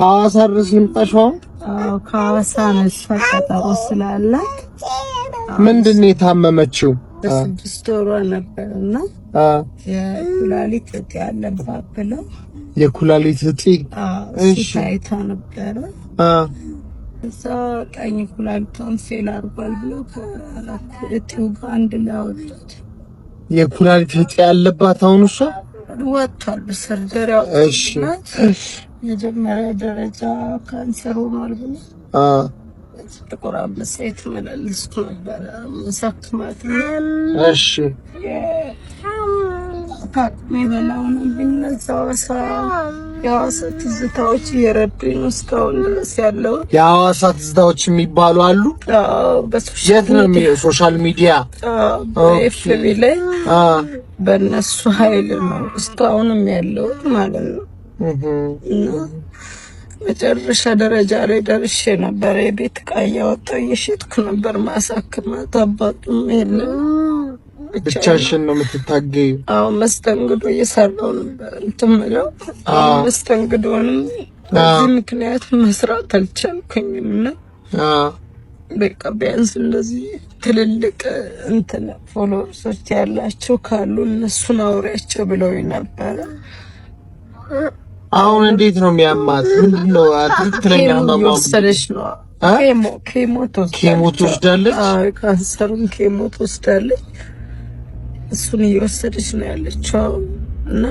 አዋሳርስ ልምጣሽው ከሐዋሳ ነሽ ፈቀጠሮ ስላላት ምንድነው የታመመችው? በስድስት ወሯ ነበርና የኩላሊት እጢ ያለባት ብለው የኩላሊት እጢ እሺ ታይታ ነበር። እዛ ቀኝ ኩላሊቷን ፌል አድርጓል ብለው ከእጢው ጋር አንድ ላይ አወጡት። የኩላሊት እጢ ያለባት አሁን እሷ ወጥቷል በሰርጀሪ። እሺ የመጀመሪያ ደረጃ ካንሰር ሆኗል ብለው ጥቁር አንበሳ የተመላለስኩ ነበር መሳክማት። እሺ ከአቅሜ በላይ ነው ቢነዛው የሐዋሳ ትዝታዎች እየረዱኝ ነው እስካሁን ድረስ ያለው። የሐዋሳ ትዝታዎች የሚባሉ አሉ። ሶሻል ሚዲያ ኤፍቢ ላይ በእነሱ ኃይል ነው እስካሁንም ያለሁት ማለት ነው። መጨረሻ ደረጃ ላይ ደርሼ ነበር። የቤት ዕቃ እያወጣሁ እየሸጥኩ ነበር ማሳክማት። አባቱም የለም ብቻሽን ነው የምትታገዩ? አዎ መስተንግዶ እየሰራሁ ነበር እንትን የምለው። መስተንግዶንም በዚህ ምክንያት መስራት አልቻልኩኝም እና በቃ ቢያንስ እንደዚህ ትልልቅ እንትን ፎሎወርሶች ያላቸው ካሉ እነሱን አውሪያቸው ብለውኝ ነበረ። አሁን እንዴት ነው የሚያማት? ምንድነው ትክክለኛ ወሰደች ነው? ኬሞ ትወስዳለች። ካንሰሩን ኬሞ ትወስዳለች። እሱን እየወሰደች ነው ያለችው እና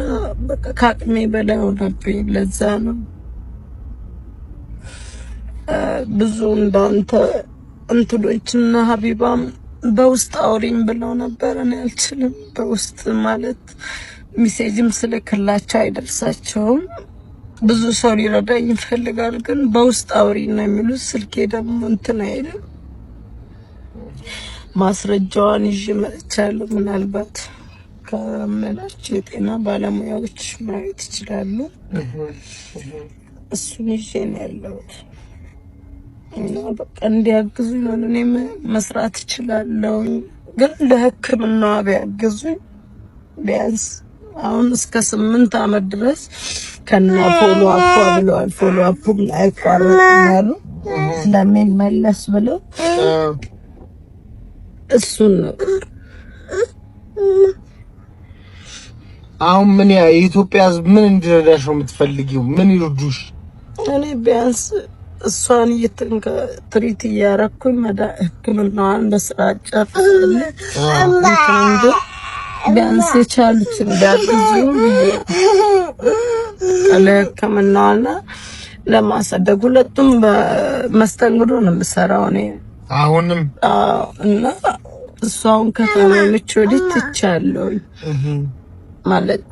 በቃ ከአቅሜ በላይ ሆነብኝ። ለዛ ነው ብዙ እንዳንተ እንትዶችና ሀቢባም በውስጥ አውሪኝ ብለው ነበር። እኔ አልችልም በውስጥ ማለት ሜሴጅም ስልክላቸው አይደርሳቸውም። ብዙ ሰው ሊረዳኝ ይፈልጋል፣ ግን በውስጥ አውሪ ነው የሚሉት። ስልኬ ደግሞ እንትን አይልም። ማስረጃዋን ይዤ መጥቻለሁ። ምናልባት ከመላቸው የጤና ባለሙያዎች ማየት ይችላሉ። እሱን ይዤ ነው ያለሁት እና በቃ እንዲያግዙኝ ነው። እኔም መስራት እችላለሁ፣ ግን ለሕክምናዋ ቢያግዙኝ ቢያንስ አሁን እስከ 8 አመት ድረስ ከና ፎሎ አፕ ብለዋል። ፎሎ አፕም አይቋረጥም ስለሚመለስ ብለው እሱን አሁን ምን የኢትዮጵያ ሕዝብ ምን እንዲረዳሽ ነው የምትፈልጊው? ምን ይርዱሽ? እኔ ቢያንስ እሷን ትሪት እያረኩኝ ሕክምናዋን በስርዓት ጨርሳለሁ። ቢያንስ የቻሉትን ቢያግዙ ለሕክምናዋና ለማሳደግ። ሁለቱም በመስተንግዶ ነው የምሰራው እኔ አሁንም እና እሷውን ከተማመች ወዲህ ትቻለሁኝ ማለት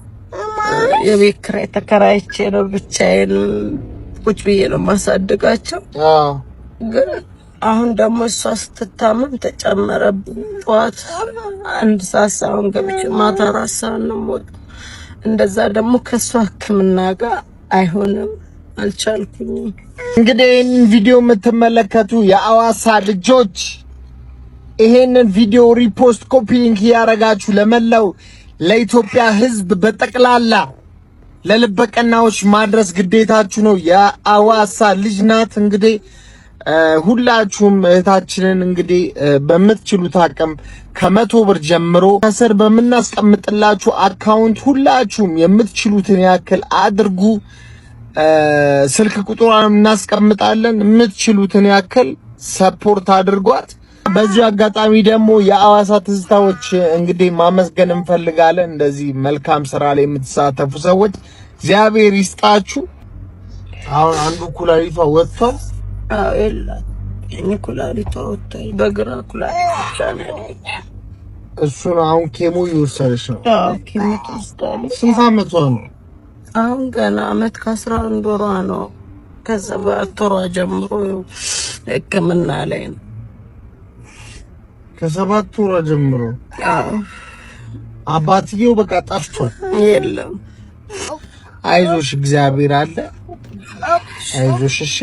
የቤት ኪራይ ተከራይቼ ነው ብቻዬን ቁጭ ብዬ ነው ማሳደጋቸው። ግን አሁን ደግሞ እሷ ስትታመም ተጨመረብኝ። ጠዋት 1 ሰዓት ሳይሆን ገብቼ ማታ 4 ሰዓት ነው የምወጣው። እንደዛ ደግሞ ከእሷ ሕክምና ጋር አይሆንም፣ አልቻልኩኝም። እንግዲህ ይህንን ቪዲዮ የምትመለከቱ የሐዋሳ ልጆች ይሄንን ቪዲዮ ሪፖስት፣ ኮፒ ሊንክ ያረጋችሁ ለመላው ለኢትዮጵያ ሕዝብ በጠቅላላ ለልበቀናዎች ማድረስ ግዴታችሁ ነው። የሐዋሳ ልጅ ናት። እንግዲህ ሁላችሁም እህታችንን እንግዲህ በምትችሉት አቅም ከ100 ብር ጀምሮ ከስር በምናስቀምጥላችሁ አካውንት ሁላችሁም የምትችሉትን ያክል አድርጉ። ስልክ ቁጥሯን እናስቀምጣለን። የምትችሉትን ያክል ሰፖርት አድርጓት። በዚህ አጋጣሚ ደግሞ የሐዋሳ ትዝታዎች እንግዲህ ማመስገን እንፈልጋለን። እንደዚህ መልካም ስራ ላይ የምትሳተፉ ሰዎች እግዚአብሔር ይስጣችሁ። አሁን አንዱ ኩላሊቷ ወጥቷል። ኩላሊቷ ወጥቷል። በግራ ኩላሊት ብቻ ነው። እሱን አሁን ኬሞ እየወሰደች ነው። ኬሞ ትወስዳለች። ስንት ዓመቷ ነው? አሁን ገና አመት ከ11 ወሯ ነው። ከዛ በ4 ወሯ ጀምሮ ሕክምና ላይ ነው። ከ7 ወሯ ጀምሮ? አባትየው በቃ ጠፍቷል። የለም። አይዞሽ፣ እግዚአብሔር አለ። አይዞሽ። እሺ